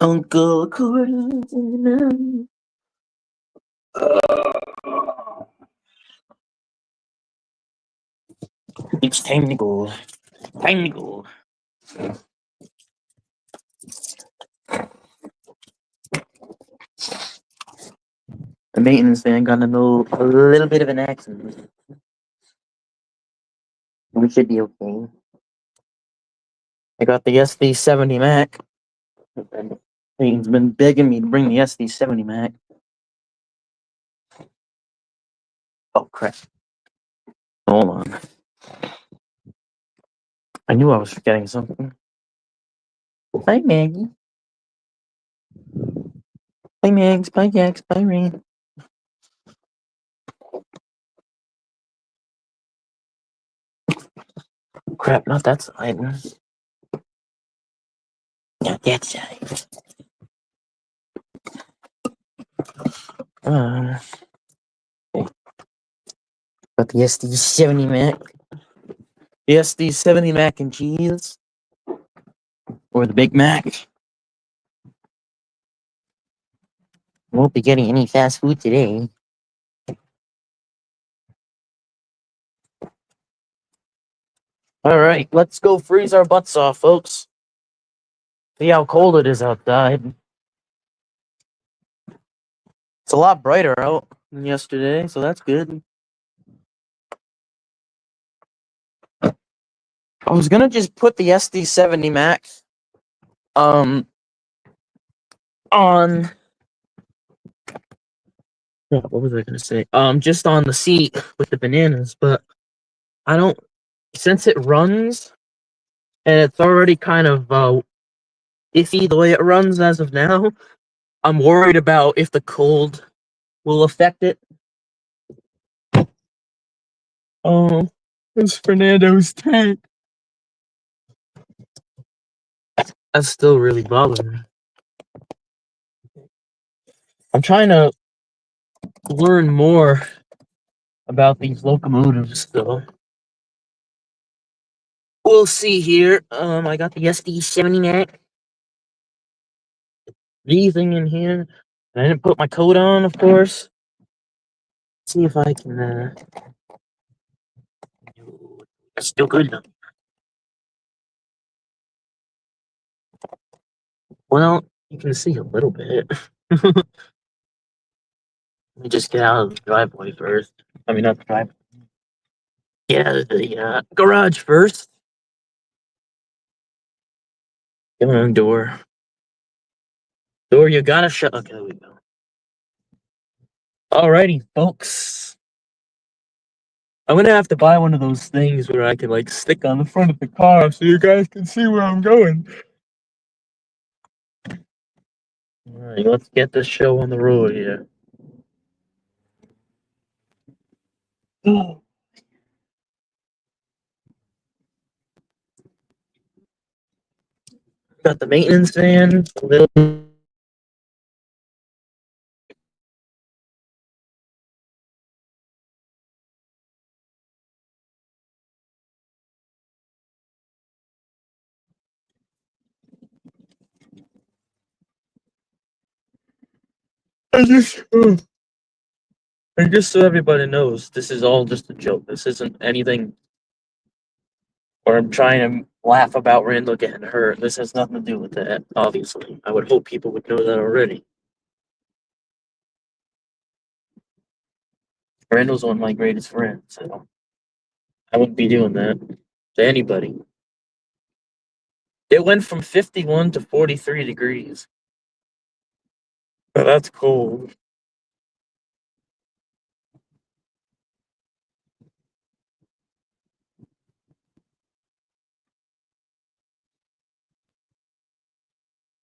Uncle Gordon. It's time to go. Time to go. The maintenance man got a little bit of an accident. We should be okay. I got the SD70MAC. He's been begging me to bring the SD70MAC. Oh crap. Hold on. I knew I was forgetting something. Bye, Maggie. Bye, Mags. Bye, Jax. Bye, Rain. Crap, not that side. Not that side. Got the SD70MAC. The SD70 mac and cheese. Or the Big Mac. Won't be getting any fast food today. Alright, let's go freeze our butts off, folks. See how cold it is outside. It's a lot brighter out than yesterday, so that's good. I was gonna just put the SD70MAC on what was I gonna say? Just on the seat with the bananas, but I don't, since it runs and it's already kind of iffy the way it runs as of now, I'm worried about if the cold will affect it. Oh, it's Fernando's tank. That's still really bothering me. I'm trying to learn more about these locomotives still. We'll see here. I got the SD70MAC. Breathing in here. I didn't put my coat on, of course. Let's see if I can. It's still good though. Well, you can see a little bit. Let me just get out of the driveway first. I mean, not the driveway. Get out of the garage first. Come on, door. Door, you gotta shut. Okay, there we go. Alrighty, folks. I'm gonna have to buy one of those things where I can like stick on the front of the car so you guys can see where I'm going. Alright, let's get this show on the road here. Got the maintenance van. A little. And just so everybody knows, this is all just a joke. This isn't anything or I'm trying to laugh about Randall getting hurt. This has nothing to do with that, obviously. I would hope people would know that already. Randall's one of my greatest friends, so I wouldn't be doing that to anybody. It went from 51 to 43 degrees. Oh, that's cold.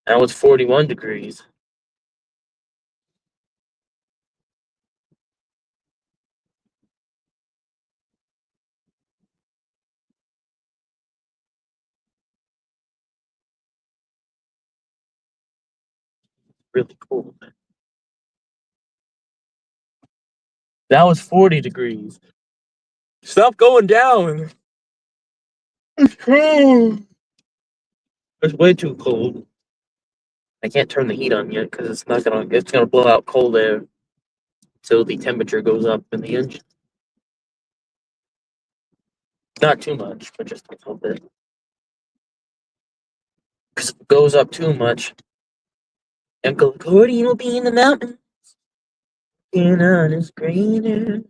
Now it's 41 degrees. Really cold. That was 40 degrees. Stop going down. It's cold. It's way too cold. I can't turn the heat on yet because it's gonna blow out cold air, so the temperature goes up in the engine. Not too much, but just a little bit. Because if it goes up too much, Uncle Accordion will be in the mountain. And on his greener.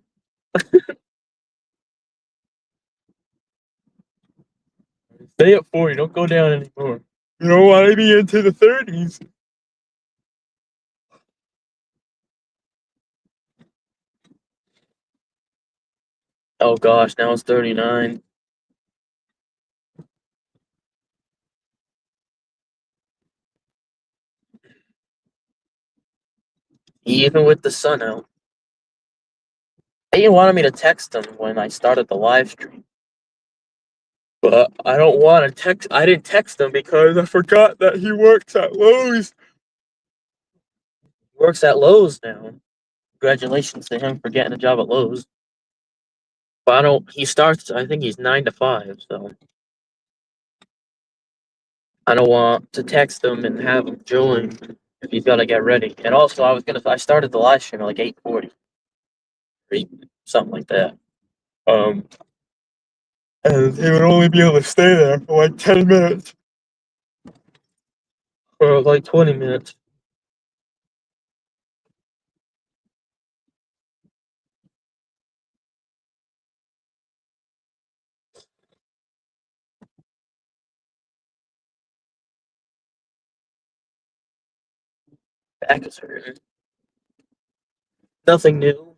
Stay at 40, don't go down anymore. You don't want to be into the 30s. Oh gosh, now it's 39. Even with the sun out. They wanted me to text him when I started the live stream. But I don't want to text. I didn't text him because I forgot that he works at Lowe's. He works at Lowe's now. Congratulations to him for getting a job at Lowe's. But I don't. He starts. I think he's 9 to 5. So I don't want to text him and have him join if he's got to get ready. And also, I started the live stream at like 8:40, something like that. And he would only be able to stay there for like 10 minutes. Or like 20 minutes. Back is hurting. Nothing new.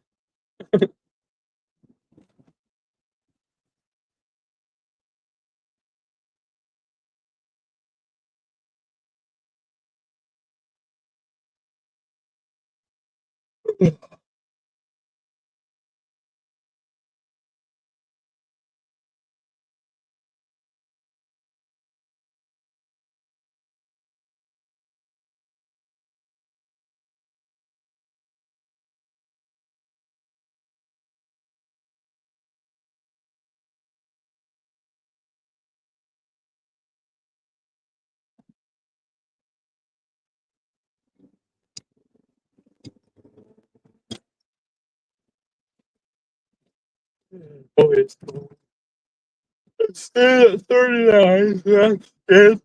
Boys, it's still at 39. That's good.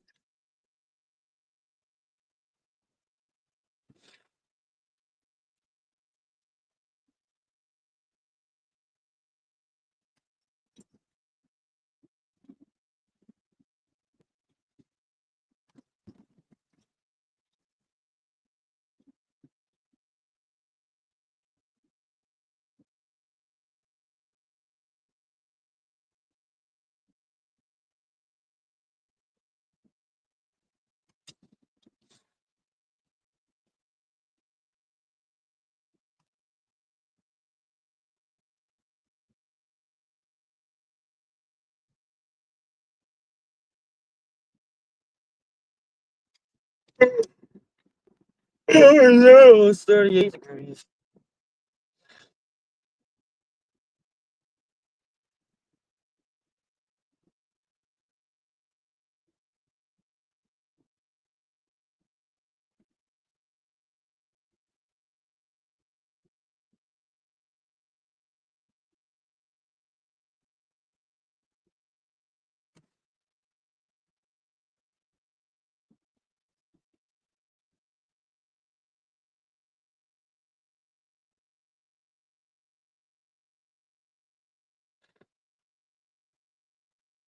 Oh no, it's 38 degrees.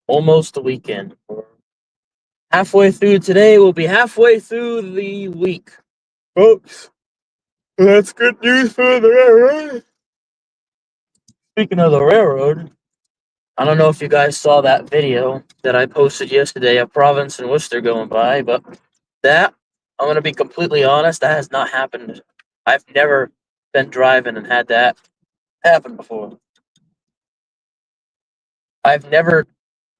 Almost the weekend. Halfway through today, we'll be halfway through the week. Folks, that's good news for the railroad. Speaking of the railroad, I don't know if you guys saw that video that I posted yesterday of Province and Worcester going by, but that, I'm going to be completely honest, that has not happened. I've never been driving and had that happen before. I've never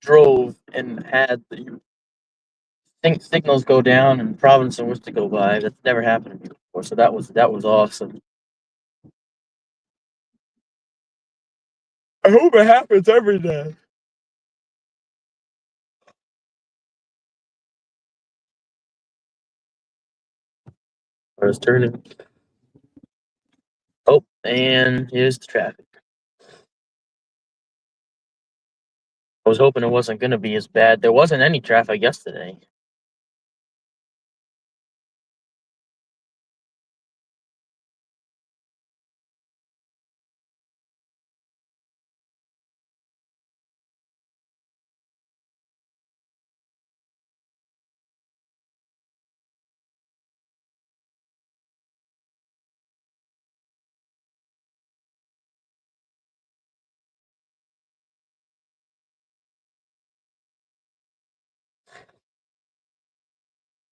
drove and had the signals go down and Province and Worcester go by. That's never happened to me before, so that was awesome. I hope it happens every day. I was turning. Oh, and here's the traffic. I was hoping it wasn't going to be as bad. There wasn't any traffic yesterday.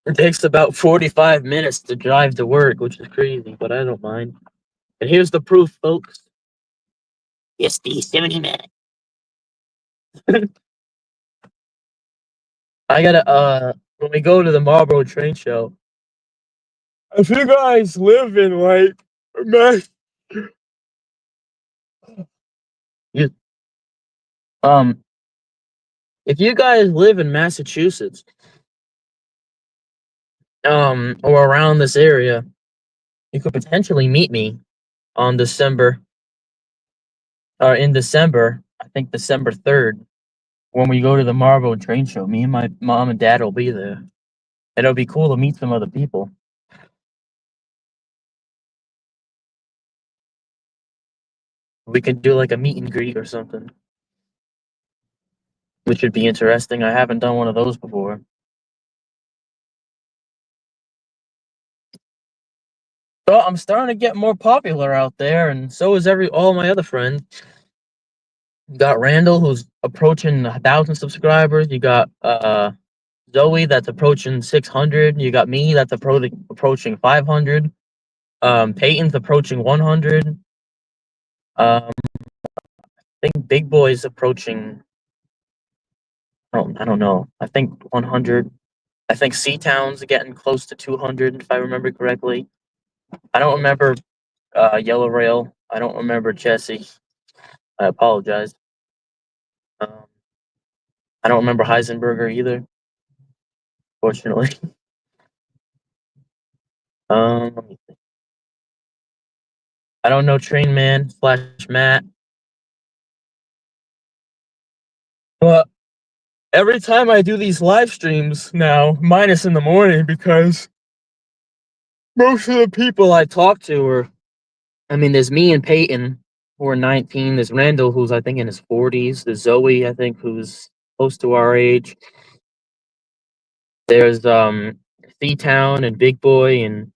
It takes about 45 minutes to drive to work, which is crazy, but I don't mind. And here's the proof, folks. SD70MAC. I gotta, when we go to the Marlboro train show, if you guys live in, like, Mass, you, um, if you guys live in Massachusetts, or around this area, you could potentially meet me on in December, I think December 3rd, when we go to the Marlboro train show. Me and my mom and dad will be there. It'll be cool to meet some other people. We can do like a meet and greet or something, which would be interesting. I haven't done one of those before. Well, I'm starting to get more popular out there, and so is all my other friends. You got Randall, who's approaching 1,000 subscribers. You got Zoe, that's approaching 600. You got me, that's approaching 500. Peyton's approaching 100. I think Big Boy's approaching. I don't know. I think 100. I think C-Town's getting close to 200, if I remember correctly. I don't remember Yellow Rail. I don't remember Jesse. I apologize. Um, I don't remember Heisenberger either, fortunately. Let me think. I don't know Train Man / Matt, but every time I do these live streams now, minus in the morning, because most of the people I talk to are, I mean, there's me and Peyton, who are 19. There's Randall, who's I think in his 40s. There's Zoe, I think, who's close to our age. There's C-Town and Big Boy and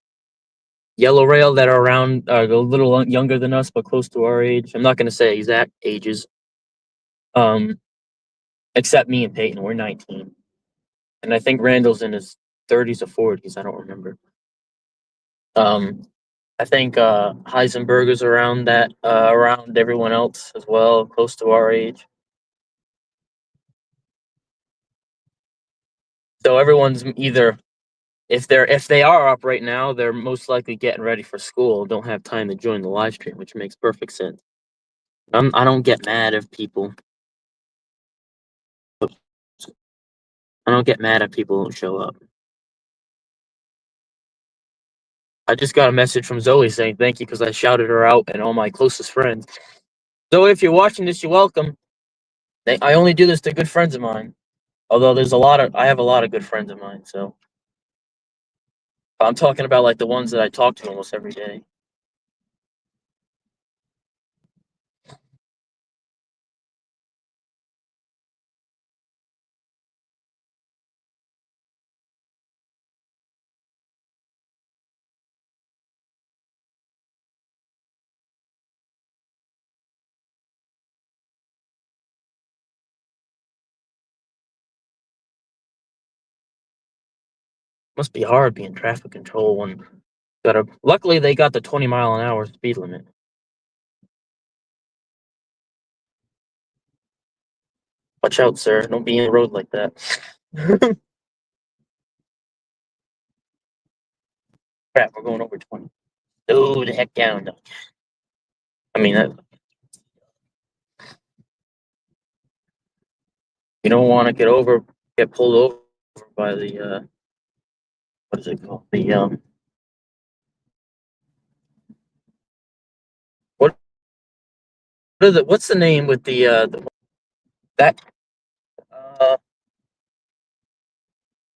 Yellow Rail that are around, a little younger than us, but close to our age. I'm not going to say exact ages. Except me and Peyton, we're 19. And I think Randall's in his 30s or 40s. I don't remember. I think Heisenberger's around around everyone else as well, close to our age. So everyone's either, if they are up right now, they're most likely getting ready for school, don't have time to join the live stream, which makes perfect sense. I don't get mad if people. I don't get mad if people don't show up. I just got a message from Zoe saying thank you because I shouted her out and all my closest friends. Zoe, if you're watching this, you're welcome. I only do this to good friends of mine. Although I have a lot of good friends of mine. So I'm talking about like the ones that I talk to almost every day. Must be hard being traffic control when luckily they got the 20-mile-an-hour speed limit. Watch out, sir. Don't be in the road like that. Crap, we're going over 20. Oh, the heck down. I mean, you don't want to get pulled over by the, what is it called? What's the name with the that? Uh,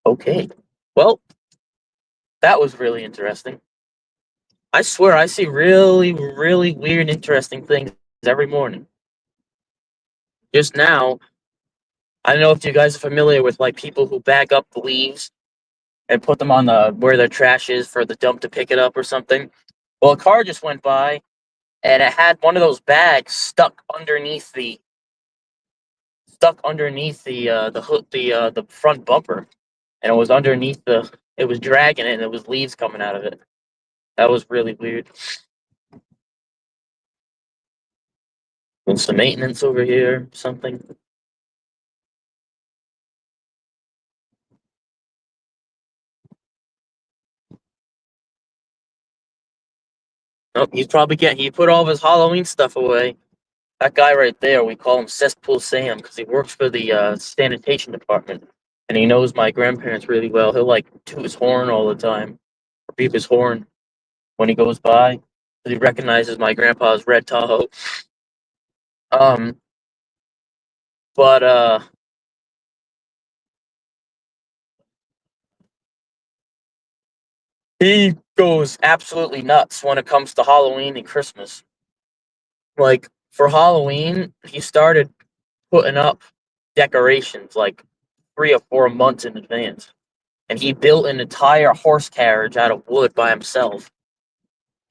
okay. Well, that was really interesting. I swear I see really, really weird, interesting things every morning. Just now, I don't know if you guys are familiar with like people who bag up the leaves and put them on the where their trash is for the dump to pick it up or something. Well, a car just went by and it had one of those bags stuck underneath the hood the front bumper, and it was underneath the it was dragging it and it was leaves coming out of it. That was really weird. And some maintenance over here, something. Nope, he put all of his Halloween stuff away. That guy right there, we call him Cesspool Sam because he works for the sanitation department, and he knows my grandparents really well. He'll like toot his horn all the time, or beep his horn when he goes by, because he recognizes my grandpa's red Tahoe. Um, but he goes absolutely nuts when it comes to Halloween and Christmas. Like for Halloween, he started putting up decorations like 3 or 4 months in advance. And he built an entire horse carriage out of wood by himself.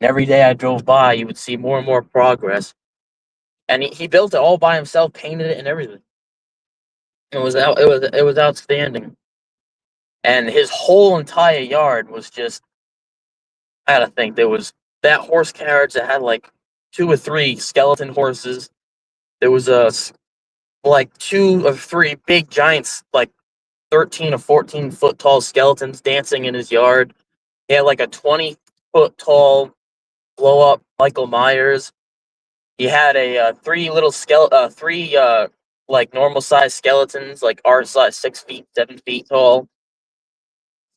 And every day I drove by, you would see more and more progress. And he built it all by himself, painted it and everything. It was outstanding. And his whole entire yard was just I gotta think there was that horse carriage that had like 2 or 3 skeleton horses. There was like 2 or 3 big giants, like 13 or 14 foot tall skeletons dancing in his yard. He had like a 20 foot tall blow up Michael Myers. He had a three like normal sized skeletons, like our size, 6 feet, 7 feet tall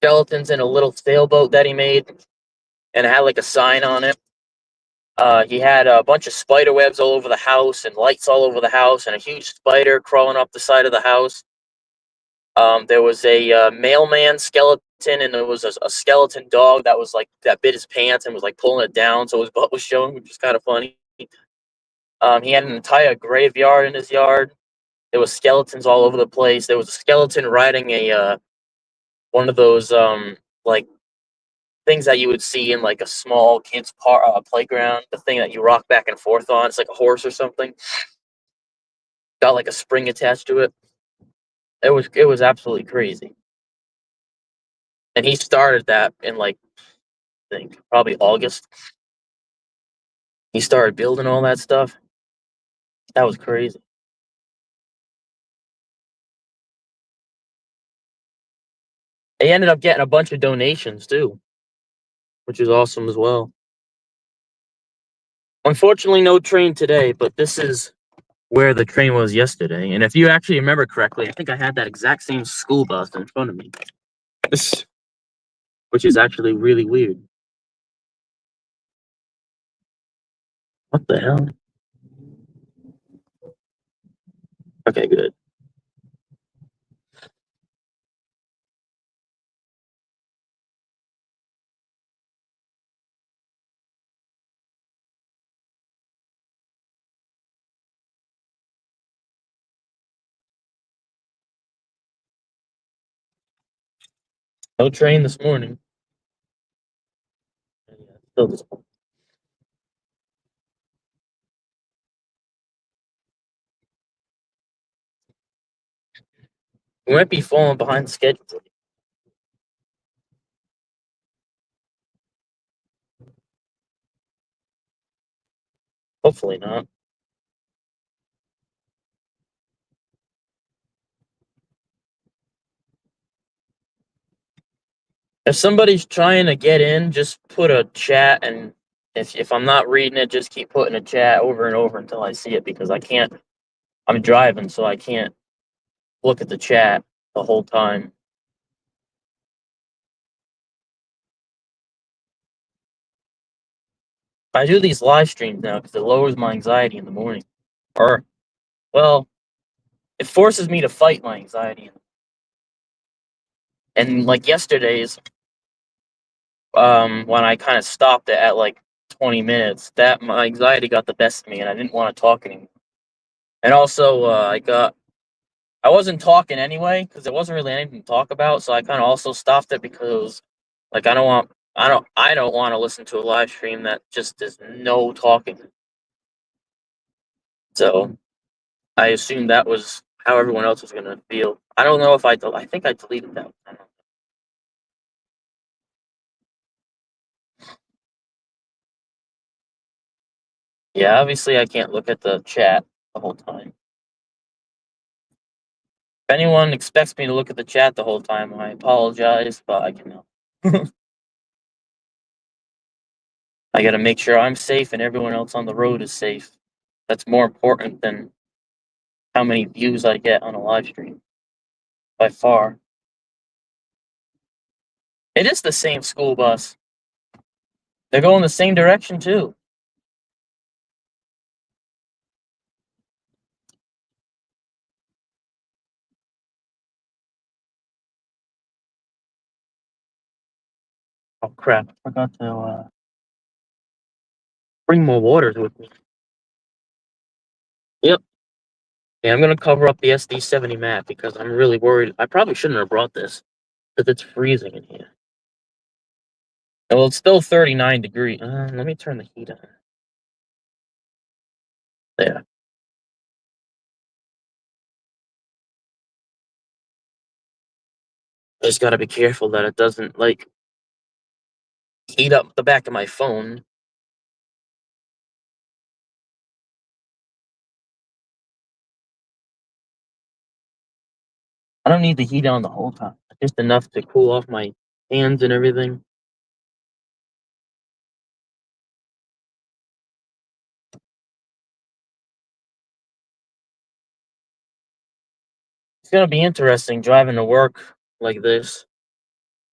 skeletons in a little sailboat that he made, and it had like a sign on it. He had a bunch of spider webs all over the house and lights all over the house and a huge spider crawling up the side of the house. There was a mailman skeleton, and there was a skeleton dog that was like that bit his pants and was like pulling it down, so his butt was showing, which was kind of funny. He had an entire graveyard in his yard. There was skeletons all over the place. There was a skeleton riding a one of those like things that you would see in like a small kid's playground. The thing that you rock back and forth on. It's like a horse or something. Got like a spring attached to it. It was absolutely crazy. And he started that in like I think probably August. He started building all that stuff. That was crazy. They ended up getting a bunch of donations too, which is awesome as well. Unfortunately, no train today, but this is where the train was yesterday. And if you actually remember correctly, I think I had that exact same school bus in front of me, which is actually really weird. What the hell? Okay, good. No train this morning. Yeah, still this morning. We might be falling behind schedule. Hopefully not. If somebody's trying to get in, just put a chat, and if I'm not reading it, just keep putting a chat over and over until I see it, because I can't. I'm driving, so I can't look at the chat the whole time. I do these live streams now because it lowers my anxiety in the morning. Or, well, it forces me to fight my anxiety. And like yesterday's, when I kind of stopped it at like 20 minutes, that my anxiety got the best of me, and I didn't want to talk anymore. And also, I wasn't talking anyway because there wasn't really anything to talk about. So I kind of also stopped it because, like, I don't want to listen to a live stream that just is no talking. So I assumed that was how everyone else was gonna feel. I don't know if I think I deleted that. I don't know. Yeah, obviously I can't look at the chat the whole time. If anyone expects me to look at the chat the whole time, I apologize, but I cannot. I gotta make sure I'm safe and everyone else on the road is safe. That's more important than how many views I get on a live stream, by far. It is the same school bus. They're going the same direction too. Oh crap! I forgot to bring more waters with me. Yep. Yeah, I'm gonna cover up the SD70MAC because I'm really worried. I probably shouldn't have brought this because it's freezing in here. Well, it's still 39 degrees. Let me turn the heat on. There. I just gotta be careful that it doesn't like heat up the back of my phone. I don't need the heat on the whole time. Just enough to cool off my hands and everything. It's gonna be interesting driving to work like this,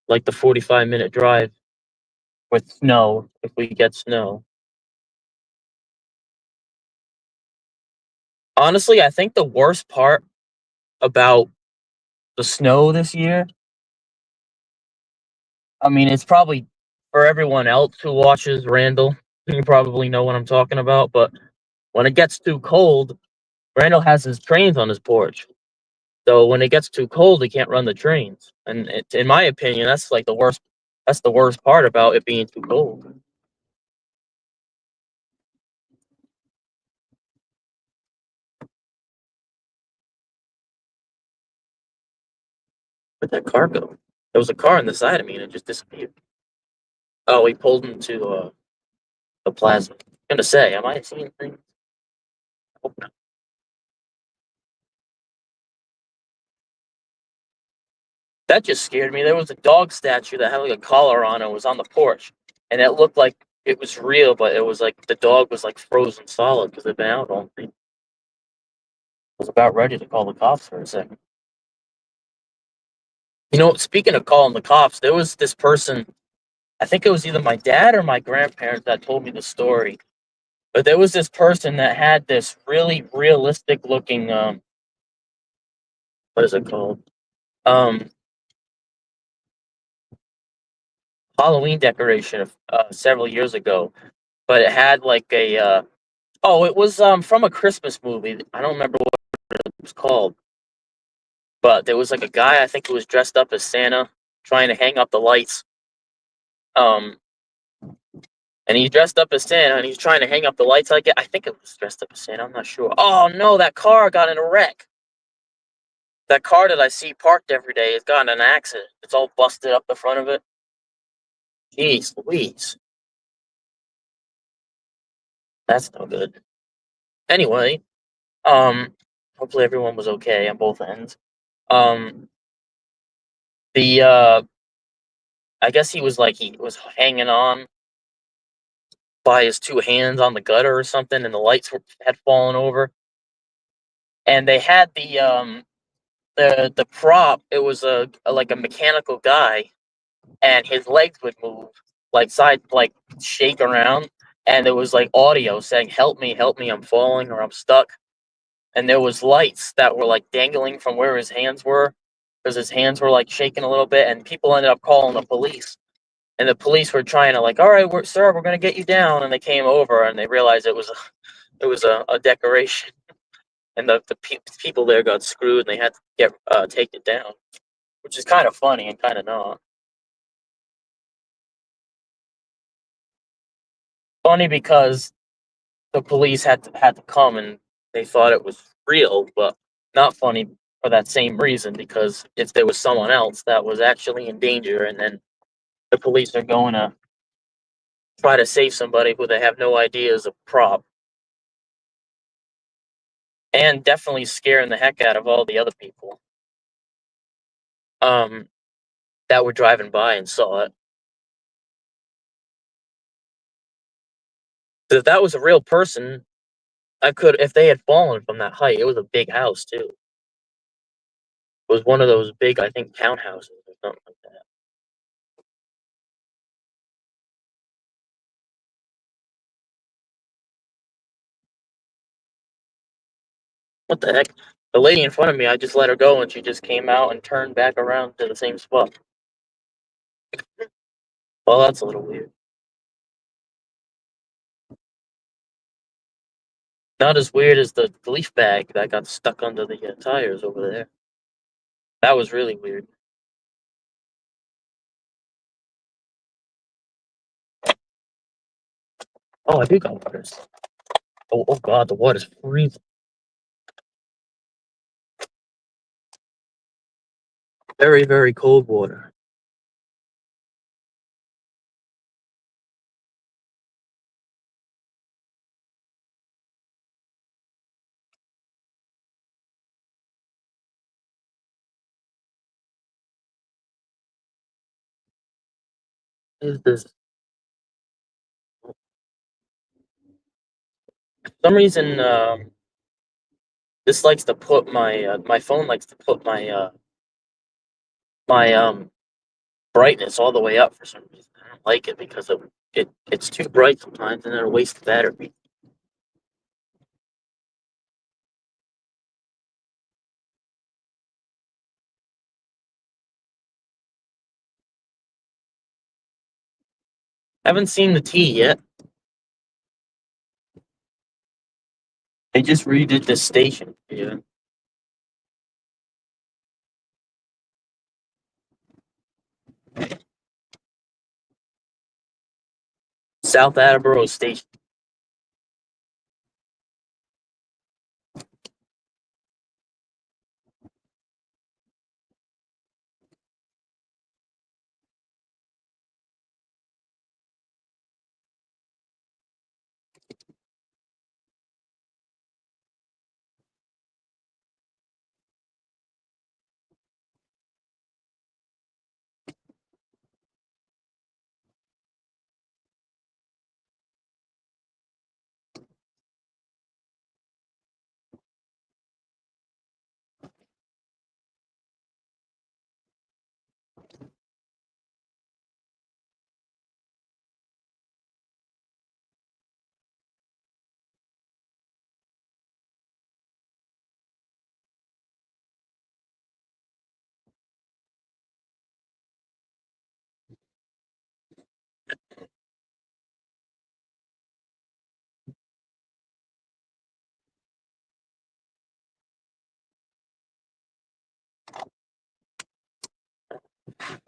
like the 45-minute drive with snow, if we get snow. Honestly, I think the worst part about the snow this year, I mean, it's probably for everyone else who watches Randall, you probably know what I'm talking about, but when it gets too cold, Randall has his trains on his porch. So when it gets too cold, he can't run the trains. And in my opinion, that's like the worst. That's the worst part about it being too cold. Where'd that car go? There was a car on the side of me and it just disappeared. Oh, he pulled into the plaza. I'm gonna say, am I seeing things? I hope not. That just scared me. There was a dog statue that had like a collar on it. It was on the porch, and it looked like it was real, but it was like the dog was like frozen solid because it'd been out all night. I was about ready to call the cops for a second. You know, speaking of calling the cops, there was this person. I think it was either my dad or my grandparents that told me the story. But there was this person that had this really realistic looking what is it called? Um Halloween decoration several years ago. But it had like a oh, it was from a Christmas movie. I don't remember what it was called. But there was like a guy, I think, who was dressed up as Santa trying to hang up the lights. Um and he's dressed up as Santa and he's trying to hang up the lights. I think it was dressed up as Santa, I'm not sure. Oh no, that car got in a wreck. That car that I see parked every day has gotten in an accident. It's all busted up the front of it. Jeez Louise. That's no good. Anyway, hopefully everyone was okay on both ends. Um the I guess he was hanging on by his two hands on the gutter or something and the had fallen over. And they had the prop, it was like a mechanical guy and his legs would move like shake around and there was like audio saying help me, I'm falling or I'm stuck. and there was lights that were like dangling from where his hands were, because his hands were like shaking a little bit, and people ended up calling the police. And the police were trying to like, all right, sir, we're gonna get you down, and they came over and they realized it was a decoration, and the people there got screwed, and they had to take it down, which is kind of funny and kind of not funny because the police had to come and they thought it was real, but not funny for that same reason, because if there was someone else that was actually in danger and then the police are going to try to save somebody who they have no idea is a prop, and definitely scaring the heck out of all the other people um that were driving by and saw it. If that was a real person, I could, if they had fallen from that height, it was a big house too. It was one of those big, I think, townhouses or something like that. What the heck? The lady in front of me, I just let her go and she just came out and turned back around to the same spot. Well, that's a little weird. Not as weird as the leaf bag that got stuck under the tires over there. That was really weird. Oh, I do got waters. Oh god, the water's freezing. Very, very cold water. Is this? For some reason, this likes to put my phone likes to put my brightness all the way up for some reason. I don't like it because it's too bright sometimes and it'll waste the battery. I haven't seen the T yet. They just redid this station. Yeah. South Attleboro Station.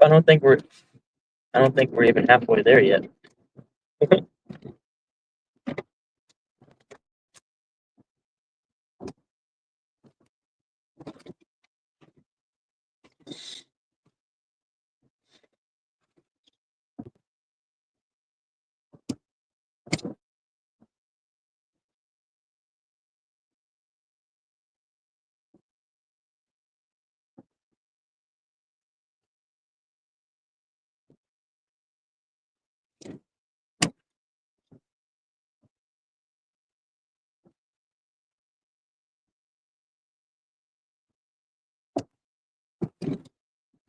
I don't think we're I don't think we're even halfway there yet.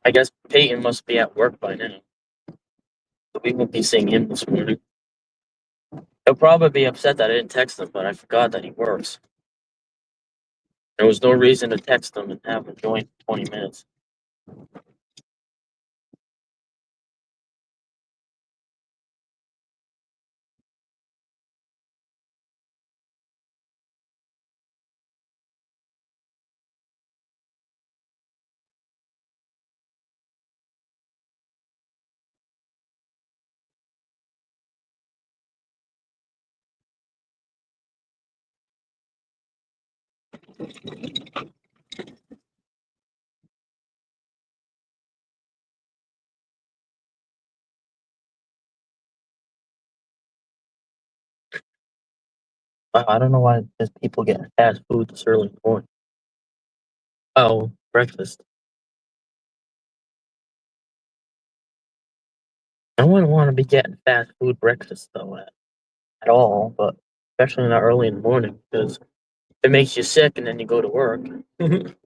I guess Peyton must be at work by now. So we won't be seeing him this morning. He'll probably be upset that I didn't text him, but I forgot that he works. There was no reason to text them and have them join 20 minutes. I don't know why there's people getting fast food this early in the morning. Oh, breakfast. I wouldn't want to be getting fast food breakfast though at all, but especially not early in the morning because it makes you sick and then you go to work. That's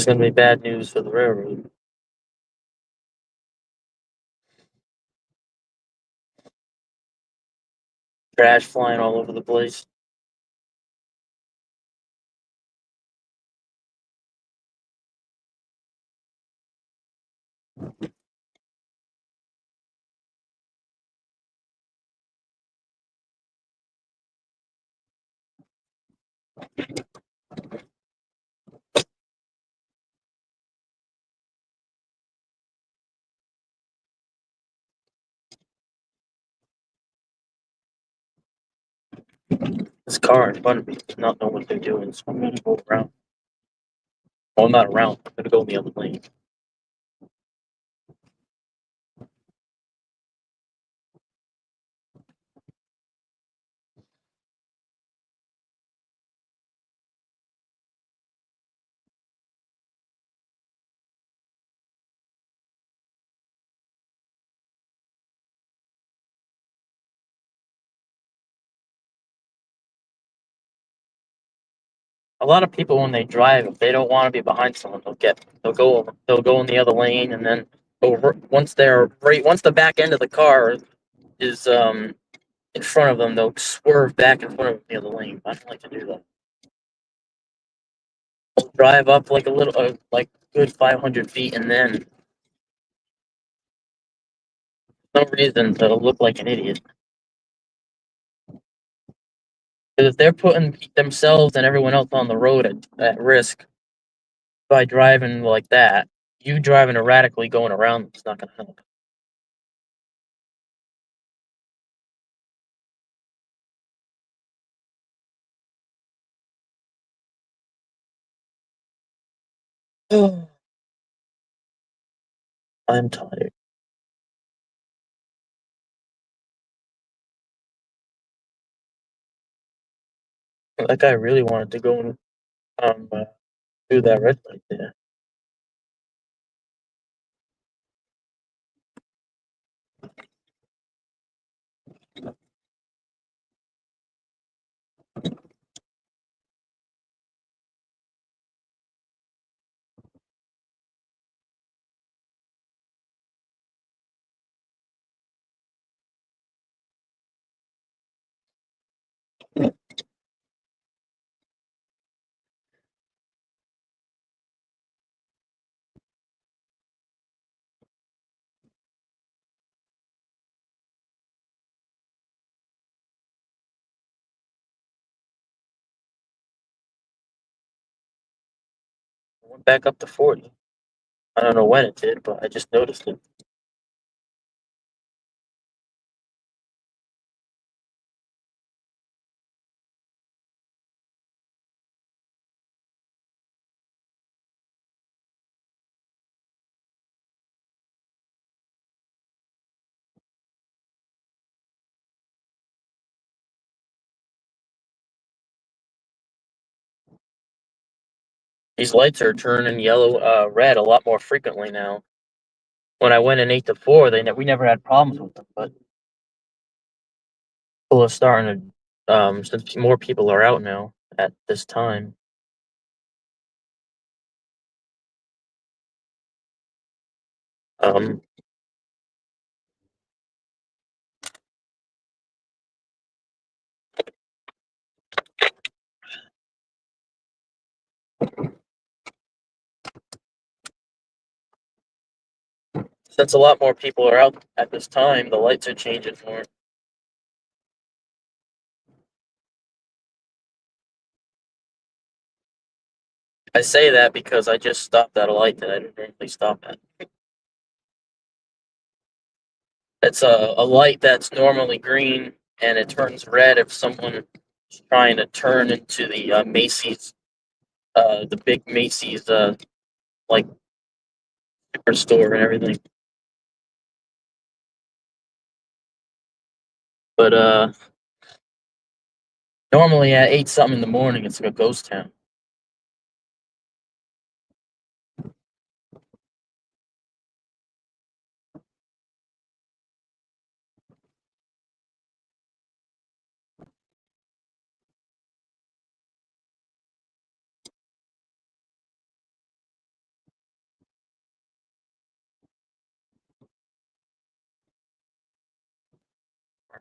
gonna be bad news for the railroad. Trash flying all over the place. This car in front of me does not know what they're doing, so I'm gonna go around. Well, not around. I'm gonna go in the other lane. A lot of people when they drive, if they don't want to be behind someone, they'll go in the other lane and then over once the back end of the car is in front of them, they'll swerve back in front of the other lane. I don't like to do that. They'll drive up like a little like good 500 feet and then no reason to look like an idiot. Because if they're putting themselves and everyone else on the road at risk by driving like that, you driving erratically going around them is not going to help. I'm tired. That guy really wanted to go and do that red light there. I went back up to 40. I don't know when it did, but I just noticed it. These lights are turning red a lot more frequently now. When I went in 8 to 4, we never had problems with them, but people are starting to since more people are out now at this time. Um, Since a lot more people are out at this time, the lights are changing more. I say that because I just stopped at a light that I didn't normally stop at. It's a light that's normally green, and it turns red if someone is trying to turn into the Macy's, the big Macy's, like superstore and everything. But normally at 8 something in the morning, it's like a ghost town.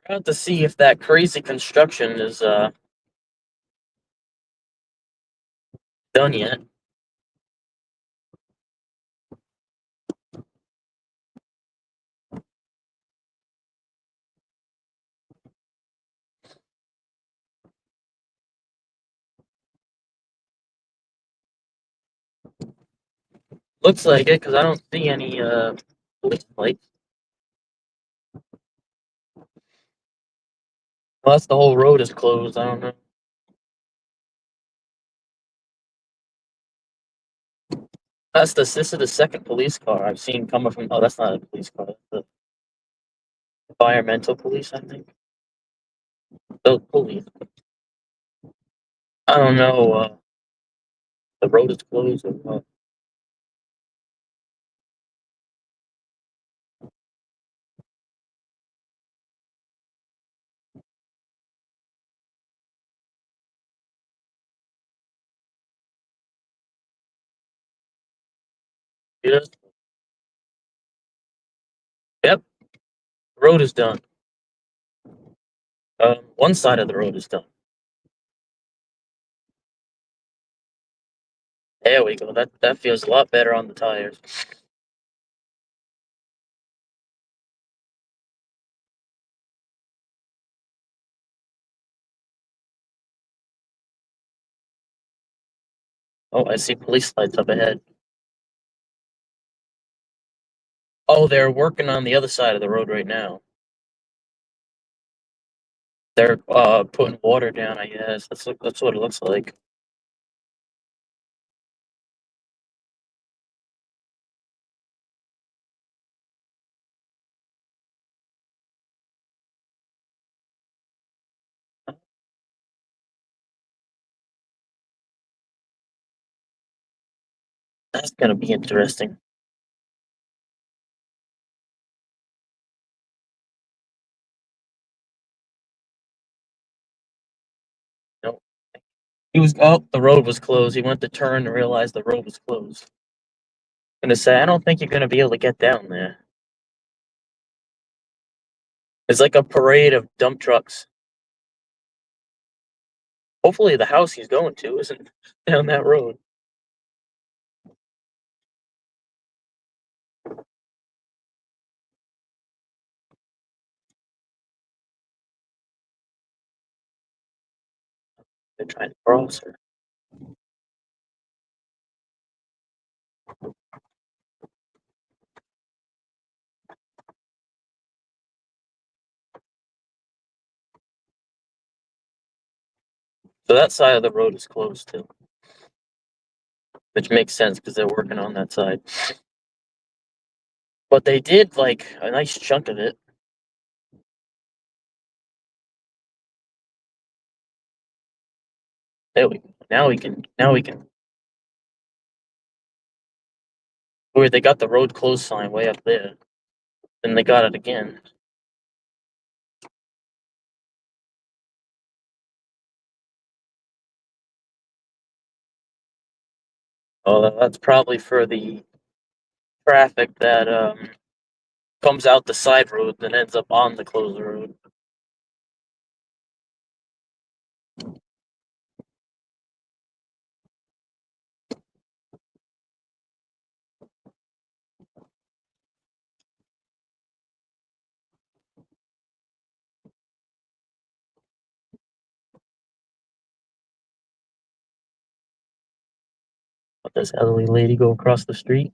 We're about to see if that crazy construction is done yet. Looks like it because I don't see any police lights. Unless the whole road is closed, I don't know. This is the second police car I've seen coming from. Oh, that's not a police car. That's the environmental police, I think. The police. I don't know. The road is closed or what. Yeah. Yep. The road is done. One side of the road is done. There we go. That feels a lot better on the tires. Oh, I see police lights up ahead. Oh, they're working on the other side of the road right now. They're putting water down, I guess. That's what it looks like. That's gonna be interesting. No. The road was closed. He went to turn and realized the road was closed. I'm gonna say, I don't think you're gonna be able to get down there. It's like a parade of dump trucks. Hopefully the house he's going to isn't down that road. They're trying to cross her. So that side of the road is closed too. Which makes sense because they're working on that side. But they did like a nice chunk of it. There we go. Now we can. Where they got the road closed sign way up there. Then they got it again. Oh, that's probably for the traffic that comes out the side road and ends up on the closed road. this elderly lady go across the street.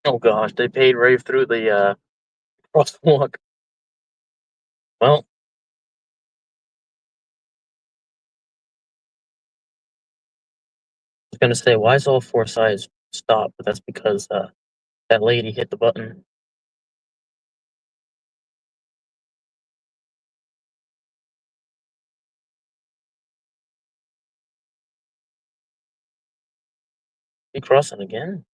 Oh gosh, they paid right through the crosswalk. Well, I was gonna say, why is all four sides stopped? But that's because that lady hit the button. You crossing again?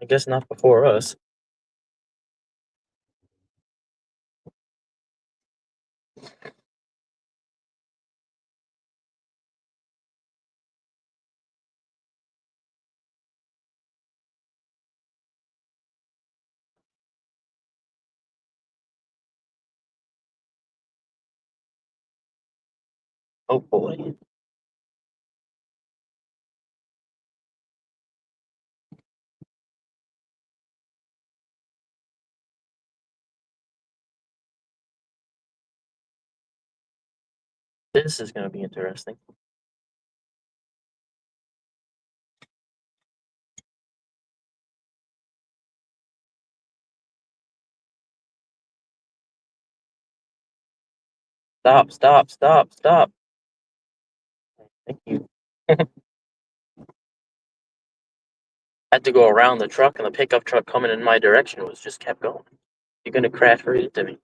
I guess not before us. Oh boy. This is gonna be interesting. Stop, stop, stop, stop. Thank you. Had to go around the truck, and the pickup truck coming in my direction was just kept going. You're gonna crash right into me.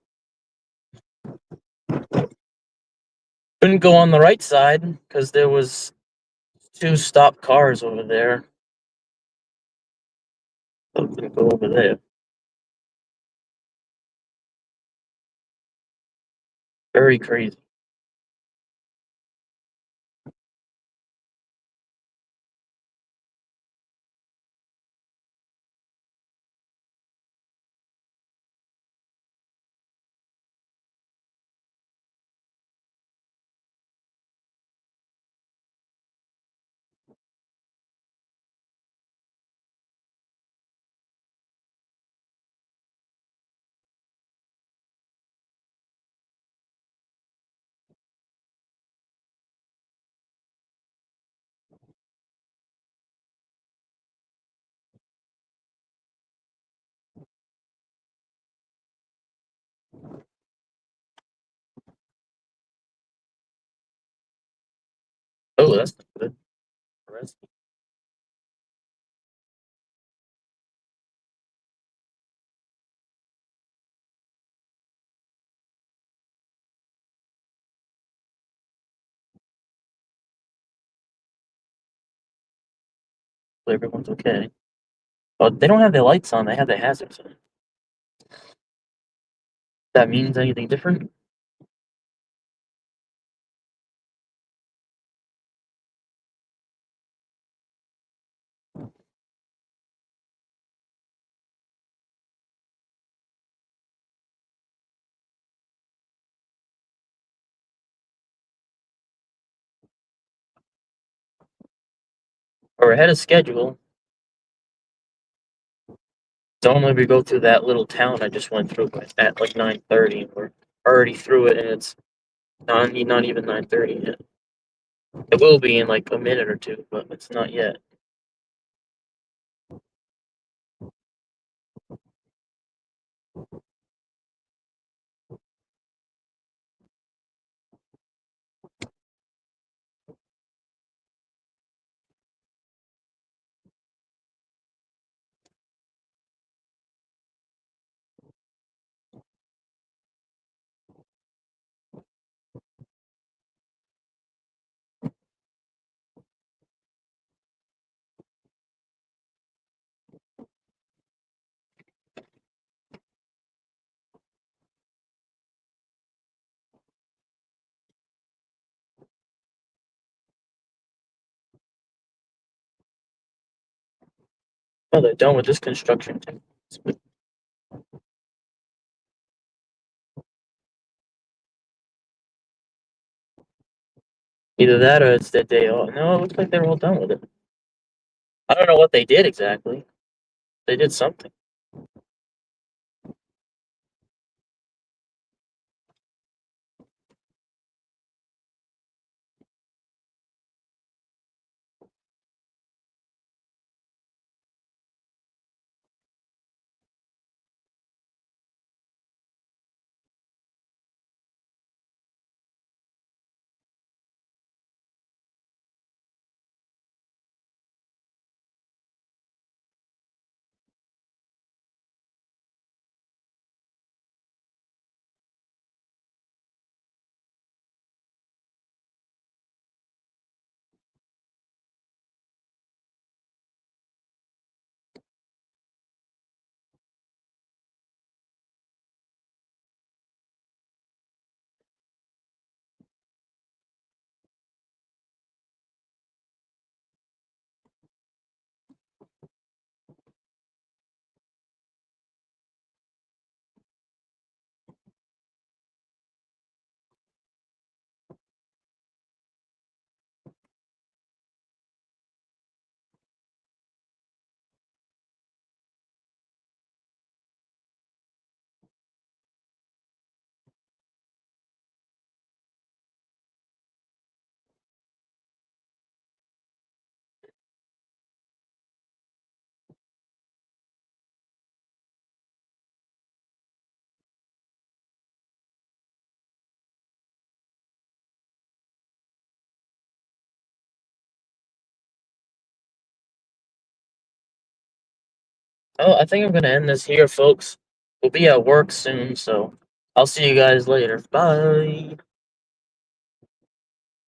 Couldn't go on the right side because there was two stopped cars over there. So couldn't go over there. Very crazy. Oh, that's not good. Everyone's okay. But they don't have their lights on. They have their hazards on. That means anything different? We're ahead of schedule. Normally we go through that little town I just went through at like 9:30. We're already through it, and it's not even 9:30 yet. It will be in like a minute or two, but it's not yet. Oh, they're done with this construction too. Either that or it's their day off. No, it looks like they're all done with it. I don't know what they did exactly. They did something. Oh, I think I'm gonna end this here, folks. We'll be at work soon, so I'll see you guys later. Bye.